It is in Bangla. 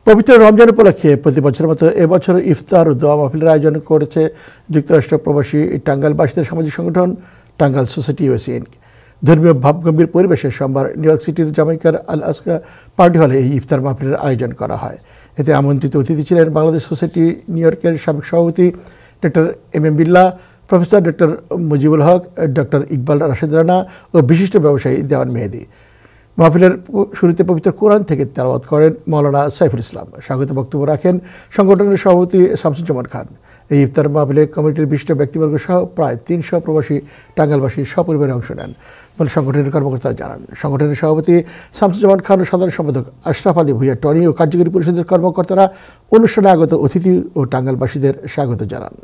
পবিত্র রমজান উপলক্ষে প্রতি বছরের মতো এবছর ইফতার ও দোয়া মাহফিলের আয়োজন করেছে যুক্তরাষ্ট্র প্রবাসী টাঙ্গাইলবাসীদের সামাজিক সংগঠন টাঙ্গাইল সোসাইটি ইউএসএন। ধর্মীয় ভাবগম্ভীর পরিবেশে সোমবার নিউ ইয়র্ক সিটির জামাইকার আল আসকা পার্টি হলে এই ইফতার মাহফিলের আয়োজন করা হয়। এতে আমন্ত্রিত অতিথি ছিলেন বাংলাদেশ সোসাইটি নিউ ইয়র্কের সাবেক সভাপতি ডক্টর এম বিল্লাহ, professor doctor Mujibul Haque, doctor Iqbal Rashed Rana ও বিশিষ্ট ব্যবসায়ী দেওয়ান মেহেদি। মাহফিলের শুরুতে পবিত্র কোরআন থেকে তেলাওয়াত করেন মাওলানা সাইফুল ইসলাম। স্বাগত বক্তব্য রাখেন সংগঠনের সভাপতি শামসুজ্জামান খান। এই ইফতার মাহফিলে কমিটির বিশিষ্ট ব্যক্তিবর্গ সহ প্রায় ৩০০ প্রবাসী টাঙ্গাইলবাসী সপরিবারে অংশ নেন বলে সংগঠনের কর্মকর্তারা জানান। সংগঠনের সভাপতি শামসুজ্জামান খান ও সাধারণ সম্পাদক আশরাফ আলী ভূঁইয়া টনি ও কার্যকরী পরিষদের কর্মকর্তারা অনুষ্ঠানে আগত অতিথি ও টাঙ্গাইলবাসীদের স্বাগত জানান।